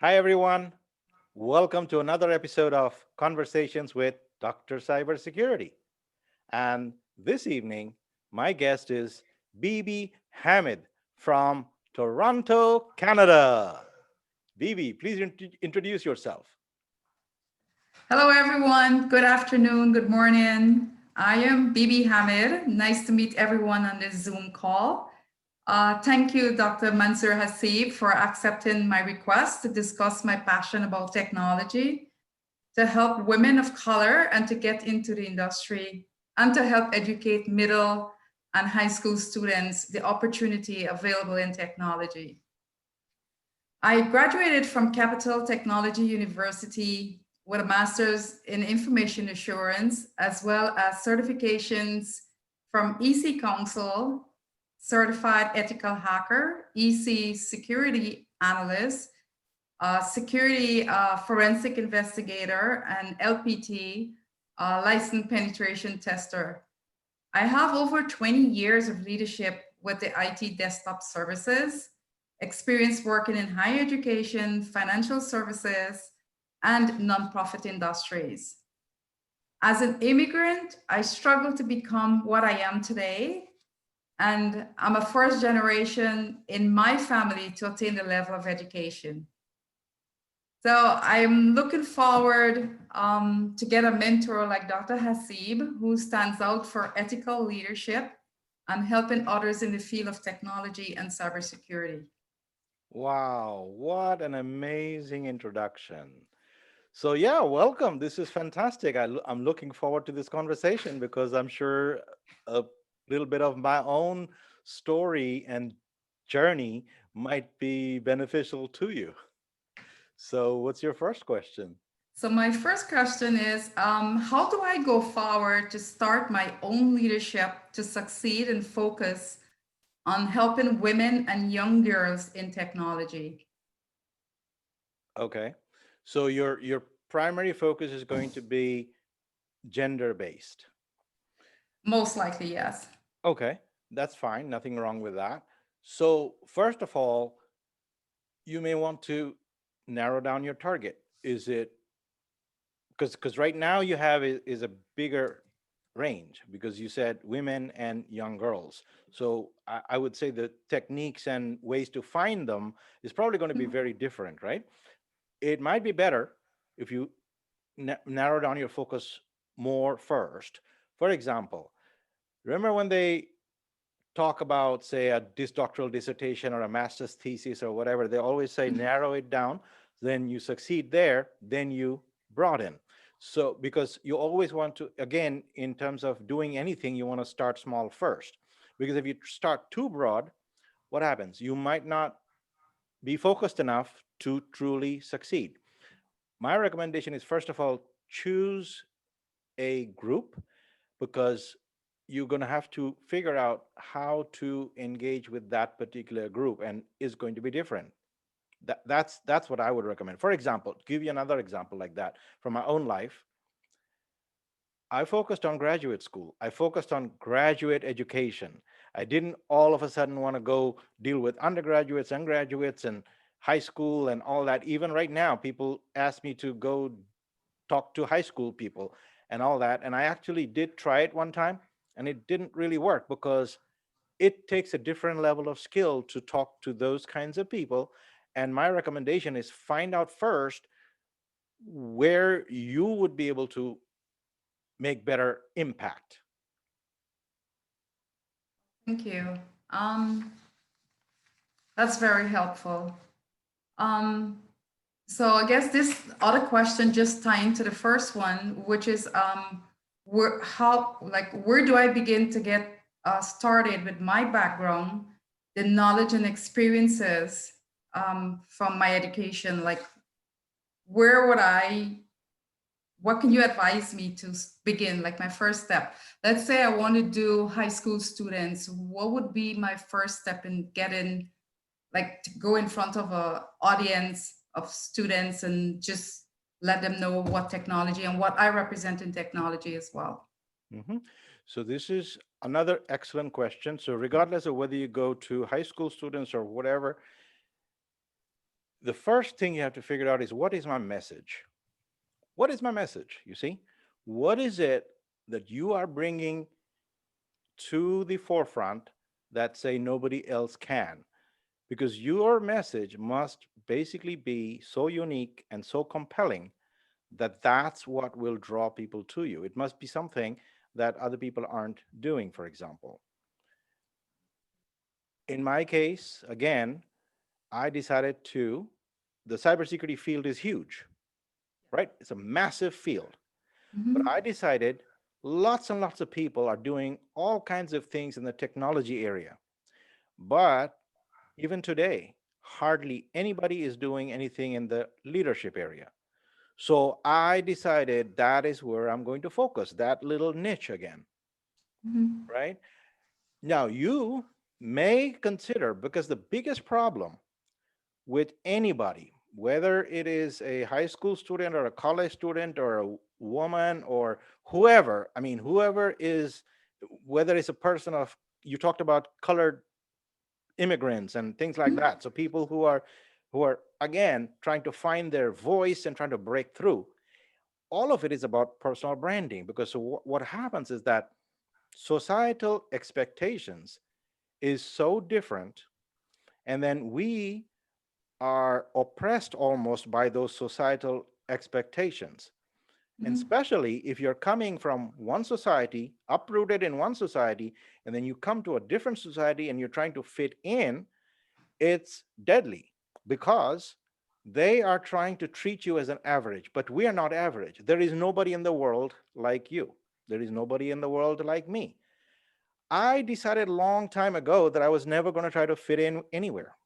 Hi, everyone. Welcome to another episode of Conversations with Dr. Cybersecurity. And this evening, my guest is Bibi Hamid from Toronto, Canada. Bibi, please introduce yourself. Hello, everyone. Good afternoon. Good morning. I am Bibi Hamid. Nice to meet everyone on this Zoom call. Thank you, Dr. Mansur Hasib, for accepting my request to discuss my passion about technology, to help women of color and to get into the industry, and to help educate middle and high school students the opportunity available in technology. I graduated from Capital Technology University with a master's in information assurance, as well as certifications from EC Council, Certified Ethical Hacker, EC Security Analyst, Security Forensic Investigator, and LPT, Licensed Penetration Tester. I have over 20 years of leadership with the IT desktop services, experience working in higher education, financial services, and nonprofit industries. As an immigrant, I struggled to become what I am today, and I'm a first generation in my family to attain the level of education. So I'm looking forward to get a mentor like Dr. Hasib, who stands out for ethical leadership and helping others in the field of technology and cybersecurity. Wow, what an amazing introduction. So, yeah, welcome. This is fantastic. I'm looking forward to this conversation because I'm sure a little bit of my own story and journey might be beneficial to you. So, what's your first question? So my first question is, how do I go forward to start my own leadership to succeed and focus on helping women and young girls in technology? Okay. So, your primary focus is going to be gender based. Most likely, yes. Okay, that's fine. Nothing wrong with that. So, first of all, you may want to narrow down your target. Is it because right now you have is a bigger range because you said women and young girls. So I would say the techniques and ways to find them is probably going to be very different, right? It might be better if you narrow down your focus more first. For example, remember when they talk about, say, a doctoral dissertation or a master's thesis or whatever, they always say narrow it down, then you succeed there, then you broaden. So, because you always want to, again, in terms of doing anything, you want to start small first. Because if you start too broad, what happens? You might not be focused enough to truly succeed. My recommendation is, first of all, choose a group because you're going to have to figure out how to engage with that particular group and is going to be different. That's what I would recommend. For example, give you another example like that from my own life. I focused on graduate school. I focused on graduate education. I didn't all of a sudden want to go deal with undergraduates and graduates and high school and all that. Even right now, people ask me to go talk to high school people and all that. And I actually did try it one time and it didn't really work because it takes a different level of skill to talk to those kinds of people. And my recommendation is find out first where you would be able to make better impact. Thank you. Um, that's very helpful. Um, so I guess this other question just tying to the first one, which is where do I begin to get started with my background, the knowledge and experiences from my education? Like, where would I what can you advise me to begin, like my first step? Let's say I want to do high school students. What would be my first step in getting, like, to go in front of a audience of students and just let them know what technology and what I represent in technology as well? Mhm. So this is another excellent question. So regardless of whether you go to high school students or whatever, the first thing you have to figure out is, what is my message? What is my message? You see, what is it that you are bringing to the forefront that say nobody else can? Because your message must basically be so unique and so compelling that that's what will draw people to you. It must be something that other people aren't doing, for example. In my case, again, I decided to, the cybersecurity field is huge, right? It's a massive field. But I Mhm. decided lots and lots of people are doing all kinds of things in the technology area. But even today, hardly anybody is doing anything in the leadership area. So I decided that is where I'm going to focus, that little niche again, Mhm. right? Now, you may consider, because the biggest problem with anybody, whether it is a high school student or a college student or a woman or whoever, I mean, whoever is, whether it's a person of, you talked about colored immigrants and things like Mhm. that. So people who are again trying to find their voice and trying to break through. All of it is about personal branding, because so what happens is that societal expectations is so different, and then we are oppressed almost by those societal expectations. And Mhm. especially if you're coming from one society, uprooted in one society, and then you come to a different society and you're trying to fit in, it's deadly, because they are trying to treat you as an average, but we are not average. There is nobody in the world like you. There is nobody in the world like me. I decided a long time ago that I was never going to try to fit in anywhere,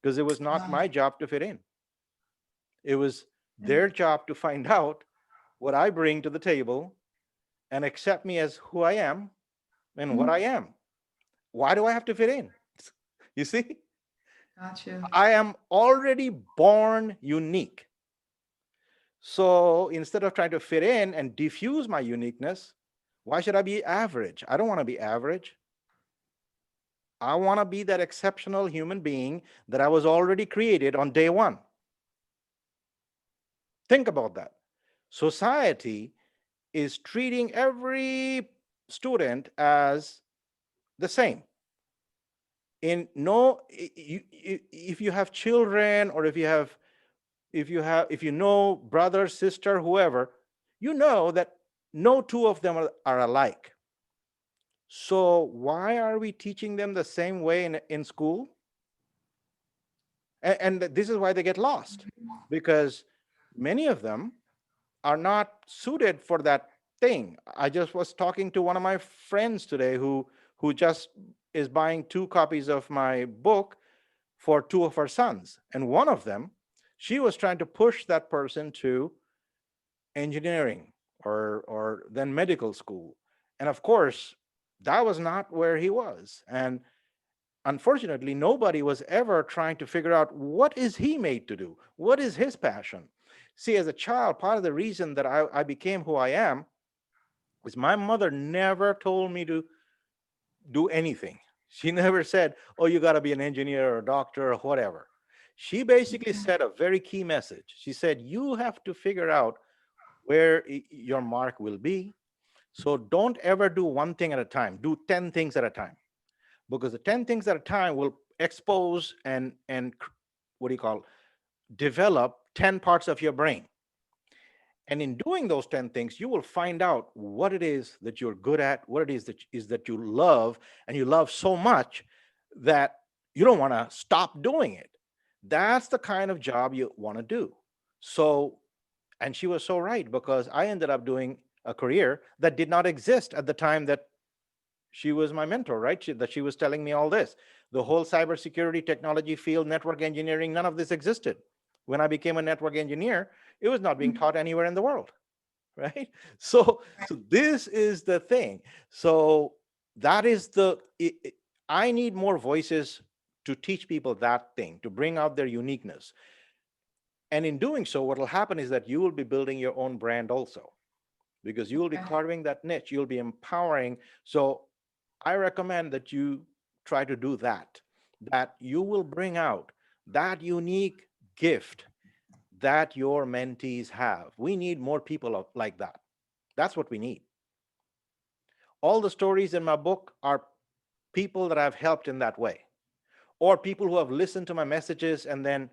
because it was not Wow. my job to fit in. It was Yeah. their job to find out what I bring to the table and accept me as who I am and what I Mhm. am. Why do I have to fit in? You see, Got you. I am already born unique. So instead of trying to fit in and diffuse my uniqueness, why should I be average? I don't want to be average. I want to be that exceptional human being that I was already created on day one. Think about that. Society is treating every student as the same. In no, if you have children, or if you know brother, sister, whoever, you know that no two of them are alike. So why are we teaching them the same way in school? And this is why they get lost, because many of them are not suited for that thing. I just was talking to one of my friends today who just is buying 2 copies of my book for 2 of her sons. And one of them, she was trying to push that person to engineering or then medical school. And of course, that was not where he was. And unfortunately, nobody was ever trying to figure out, what is he made to do? What is his passion? See, as a child, part of the reason that I became who I am is my mother never told me to do anything. She never said, oh, you got to be an engineer or a doctor or whatever. She basically said a very key message. She said, you have to figure out where your mark will be. So don't ever do one thing at a time. Do 10 things at a time, because the 10 things at a time will expose and what do you call, develop 10 parts of your brain. And in doing those 10 things, you will find out what it is that you're good at, what it is that you love, and you love so much that you don't want to stop doing it. That's the kind of job you want to do. So, and she was so right, because I ended up doing a career that did not exist at the time that she was my mentor, right? That she was telling me all this. The whole cybersecurity technology field, network engineering, none of this existed. When I became a network engineer, it was not being Mhm. taught anywhere in the world, right? So this is the thing. So that is I need more voices to teach people that thing, to bring out their uniqueness. And in doing so, what will happen is that you will be building your own brand also, because you will be Okay. carving that niche, you'll be empowering. So I recommend that you try to do that, that you will bring out that unique gift that your mentees have. We need more people like that. That's what we need. All the stories in my book are people that I've helped in that way, or people who have listened to my messages and then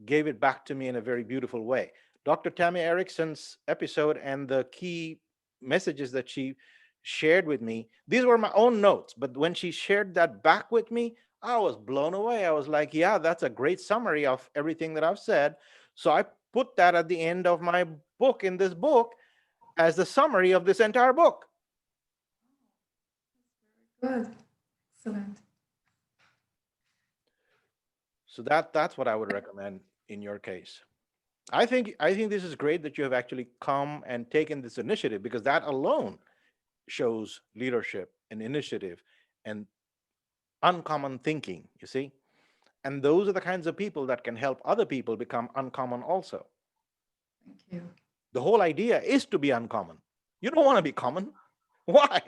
gave it back to me in a very beautiful way. Dr. Tammy Erickson's episode and the key messages that she shared with me, these were my own notes, but when she shared that back with me, I was blown away. I was like, yeah, that's a great summary of everything that I've said. So I put that at the end of my book, in this book, as the summary of this entire book. Good. Excellent. So that's what I would recommend in your case. I think this is great that you have actually come and taken this initiative, because that alone shows leadership and initiative and uncommon thinking, you see? And those are the kinds of people that can help other people become uncommon also. Thank you. The whole idea is to be uncommon. You don't want to be common. Why?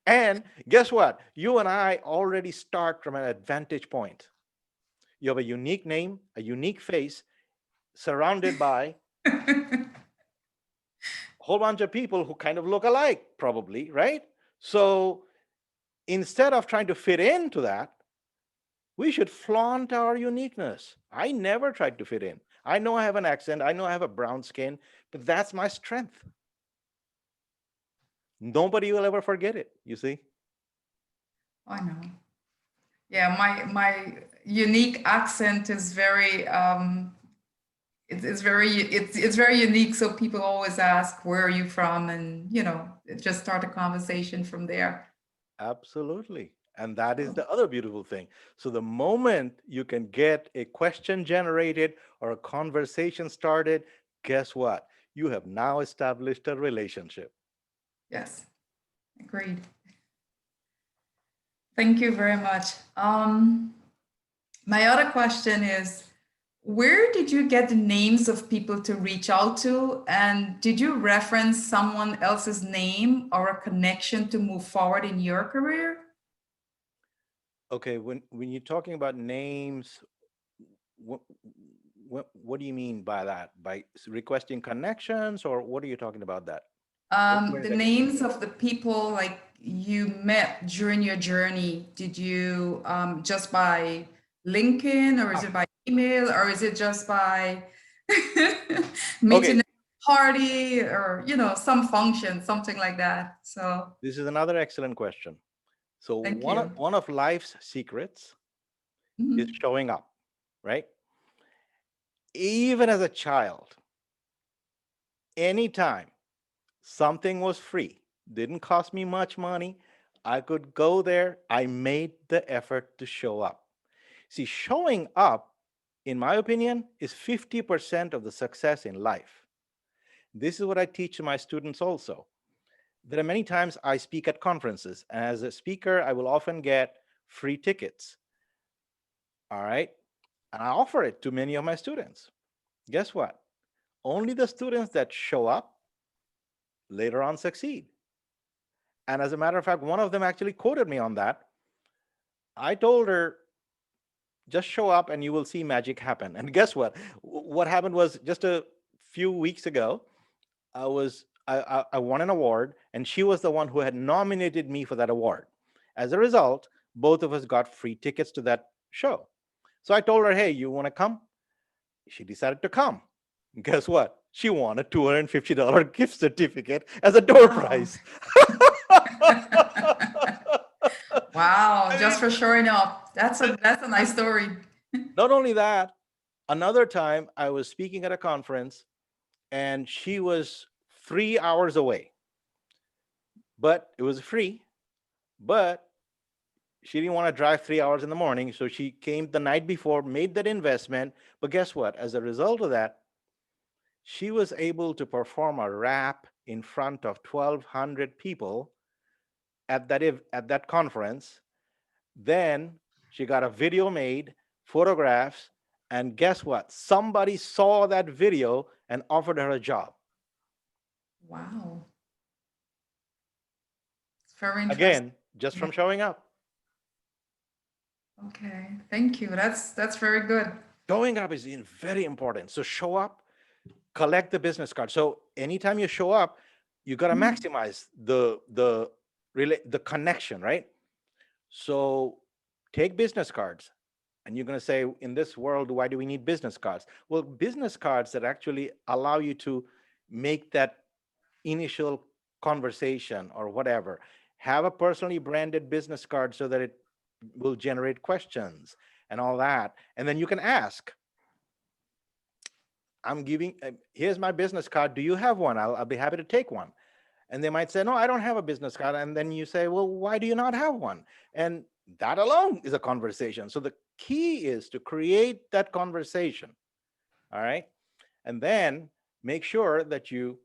And guess what? You and I already start from an advantage point. You have a unique name, a unique face, surrounded by a whole bunch of people who kind of look alike, probably, right? So instead of trying to fit into that, we should flaunt our uniqueness. I never tried to fit in. I know I have an accent, I know I have a brown skin, but that's my strength. Nobody will ever forget it, you see? I know. Yeah, my unique accent is very it's very unique. So people always ask, where are you from? And just start a conversation from there. Absolutely. And that is So, the other beautiful thing. So the moment you can get a question generated or a conversation started, guess what? You have now established a relationship. yes, agreed. Thank you very much. My other question is, where did you get the names of people to reach out to? And did you reference someone else's name or a connection to move forward in your career? Okay, when you're talking about names, what what do you mean by that? By requesting connections, or what are you talking about that? Where The did I get? names of the people like you met during your journey, did you just by LinkedIn, or is Ah, it by email, or is it just by okay, meeting at a party, or some function, something like that? So this is another excellent question. So thank one of you. one of life's secrets is Mhm. showing up, right? Even as a child, anytime something was free, didn't cost me much money, I could go there. I made the effort to show up. See, showing up, in my opinion, is 50% of the success in life. This is what I teach my students also. There are many times I speak at conferences, and as a speaker, I will often get free tickets. All right. And I offer it to many of my students. Guess what? Only the students that show up later on succeed. And as a matter of fact, one of them actually quoted me on that. I told her, just show up and you will see magic happen. And guess what? What happened was, just a few weeks ago, I won an award, and she was the one who had nominated me for that award. As a result, both of us got free tickets to that show. So I told her, hey, you want to come? She decided to come. Guess what? She won a $250 gift certificate as a door Wow. prize. Wow, I just mean, for showing up. That's a nice story. not only that, another time I was speaking at a conference and she was 3 hours away, but it was free. But she didn't want to drive 3 hours in the morning. So she came the night before, made that investment. But guess what? As a result of that, she was able to perform a rap in front of 1,200 people at that conference. Then she got a video made, photographs, and guess what? Somebody saw that video and offered her a job. Wow, it's very interesting. Again, just Yeah. from showing up. Okay, thank you. That's very good. Showing up is very important. So show up, collect the business card. So anytime you show up, you got to maximize the connection, right? So take business cards. And you're going to say, in this world, why do we need business cards? Well, business cards that actually allow you to make that initial conversation or whatever. Have a personally branded business card so that it will generate questions and all that. And then you can ask, I'm giving, here's my business card. Do you have one? I'll be happy to take one. And they might say, no, I don't have a business card. And then you say, well, why do you not have one? And that alone is a conversation. So the key is to create that conversation. All right. And then make sure that you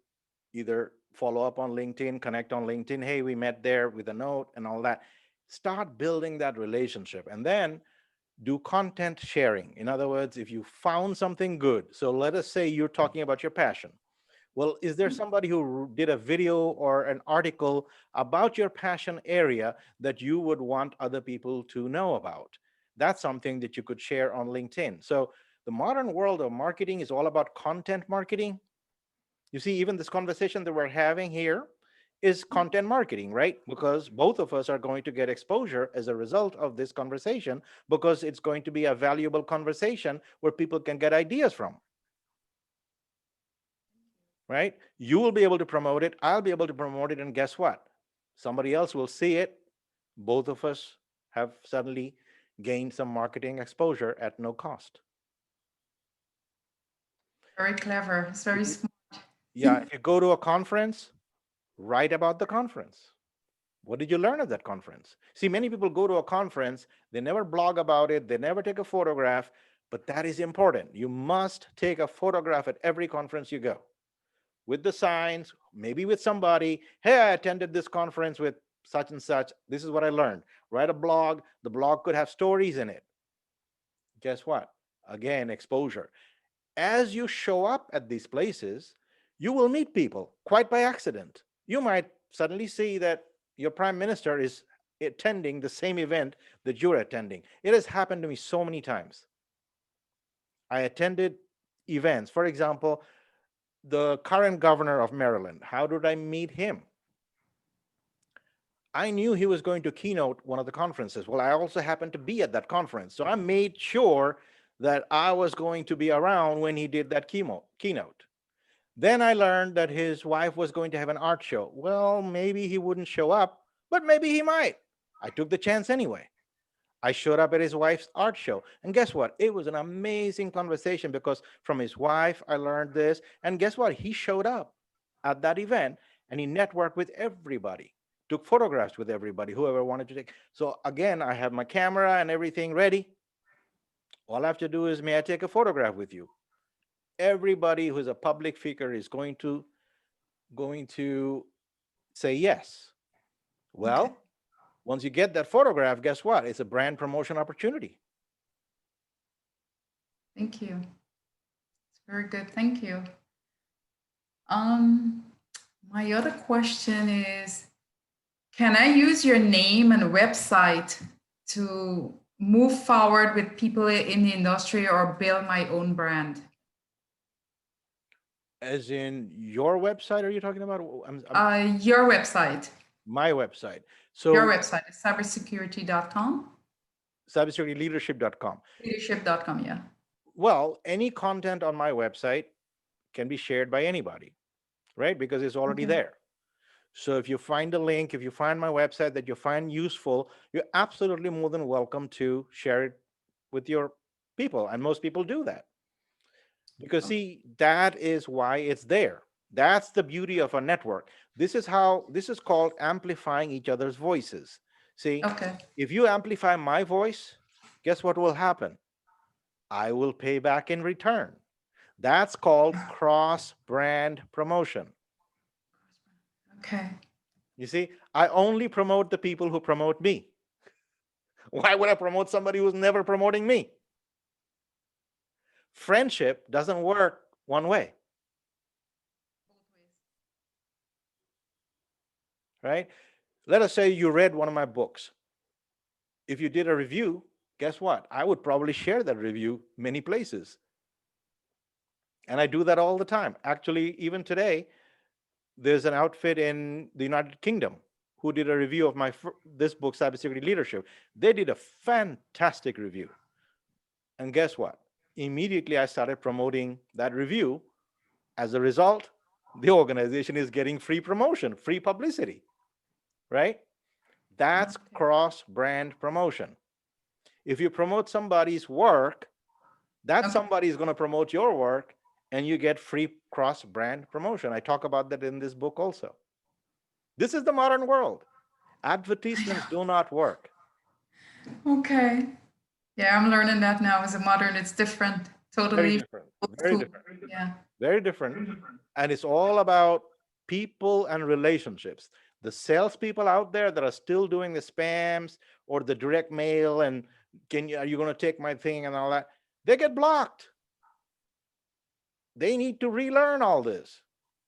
either follow up on LinkedIn, connect on LinkedIn. Hey, we met there with a note and all that. Start building that relationship. And then do content sharing. In other words, if you found something good, so let us say you're talking about your passion. Well, is there somebody who did a video or an article about your passion area that you would want other people to know about? That's something that you could share on LinkedIn. So the modern world of marketing is all about content marketing. You see, even this conversation that we're having here is content marketing, right? Because both of us are going to get exposure as a result of this conversation, because it's going to be a valuable conversation where people can get ideas from, right? You will be able to promote it. I'll be able to promote it. And guess what? Somebody else will see it. Both of us have suddenly gained some marketing exposure at no cost. Very clever. It's very smart. Yeah, if you go to a conference, write about the conference. What did you learn at that conference? See, many people go to a conference, they never blog about it, they never take a photograph, but that is important. You must take a photograph at every conference you go, with the signs, maybe with somebody. Hey, I attended this conference with such and such. This is what I learned. Write a blog. The blog could have stories in it. Guess what? Again, exposure. As you show up at these places, you will meet people quite by accident. You might suddenly see that your prime minister is attending the same event that you're attending. It has happened to me so many times. I attended events. For example, the current governor of Maryland. How did I meet him? I knew he was going to keynote one of the conferences. Well, I also happened to be at that conference. So I made sure that I was going to be around when he did that keynote. Then I learned that his wife was going to have an art show. Well, maybe he wouldn't show up, but maybe he might. I took the chance anyway. I showed up at his wife's art show. And guess what? It was an amazing conversation, because from his wife, I learned this. And guess what? He showed up at that event and he networked with everybody, took photographs with everybody, whoever wanted to take. So again, I have my camera and everything ready. All I have to do is, may I take a photograph with you? Everybody who's a public figure is going to say yes. Well, Okay. once you get that photograph, guess what? It's a brand promotion opportunity. Thank you. It's very good. Thank you. Um, my other question is, can I use your name and website to move forward with people in the industry or build my own brand? As in your website, are you talking about? Your website. My website. Your So website is cybersecurity.com. cybersecurityleadership.com. Leadership.com, yeah. Well, any content on my website can be shared by anybody, right? Because it's already Okay. there. So if you find a link, if you find my website that you find useful, you're absolutely more than welcome to share it with your people. And most people do that. Because see, that is why it's there. That's the beauty of a network. This is called amplifying each other's voices. See, Okay. if you amplify my voice, guess what will happen? I will pay back in return. That's called cross brand promotion. Okay. You see, I only promote the people who promote me. Why would I promote somebody who's never promoting me? Friendship doesn't work one way, right? Let us say you read one of my books. If you did a review, guess what? I would probably share that review many places. And I do that all the time. Actually, even today, there's an outfit in the United Kingdom who did a review of this book, Cybersecurity Leadership. They did a fantastic review. And guess what? Immediately I started promoting that review. As a result, the organization is getting free promotion, free publicity, right? That's Okay. cross-brand promotion. If you promote somebody's work, that Okay. somebody is going to promote your work, and you get free cross-brand promotion. I talk about that in this book also. This is the modern world. Advertisements do not work. Okay. Yeah, I'm learning that now as a modern. It's different, Very totally different. old Very school. different. Yeah. Very different. And it's all about people and relationships. The salespeople out there that are still doing the spams or the direct mail and are you going to take my thing and all that, they get blocked. They need to relearn all this.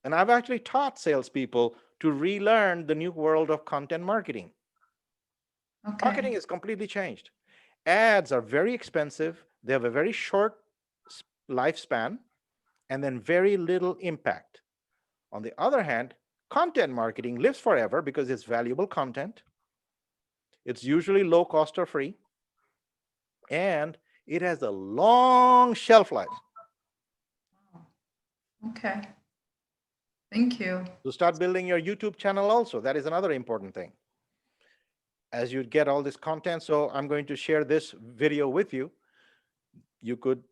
And I've actually taught salespeople to relearn the new world of content marketing. Okay. Marketing is completely changed. Ads are very expensive. They have a very short lifespan and then very little impact. On the other hand, content marketing lives forever because it's valuable content. It's usually low cost or free. And it has a long shelf life. Okay. Thank you. So start building your YouTube channel also. That is another important thing. As you get all this content, so I'm going to share this video with you. You could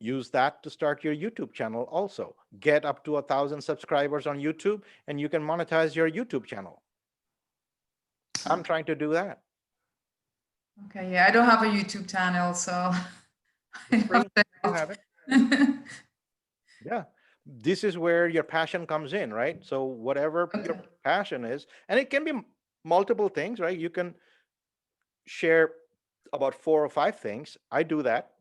use that to start your YouTube channel also. Get up to 1,000 subscribers on YouTube and you can monetize your YouTube channel. I'm trying to do that. Okay. Yeah, I don't have a YouTube channel, so It's free. have to You help. have it. Yeah. This is where your passion comes in, right? So whatever your Okay. passion is, and it can be multiple things, right? You can share about 4 or 5 things. I do that.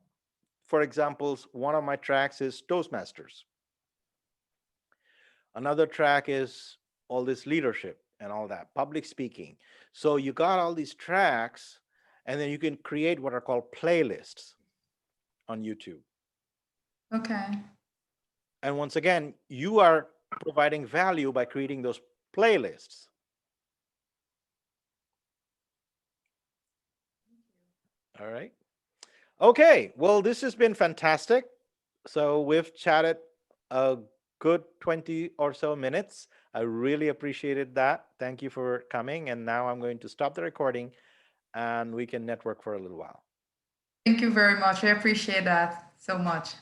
For examples, one of my tracks is Toastmasters. Another track is all this leadership and all that, public speaking. So you got all these tracks, and then you can create what are called playlists on YouTube. Okay. And once again, you are providing value by creating those playlists. All right. Okay. Well, this has been fantastic. So we've chatted a good 20 or so minutes. I really appreciated that. Thank you for coming. And now I'm going to stop the recording and we can network for a little while. Thank you very much. I appreciate that so much.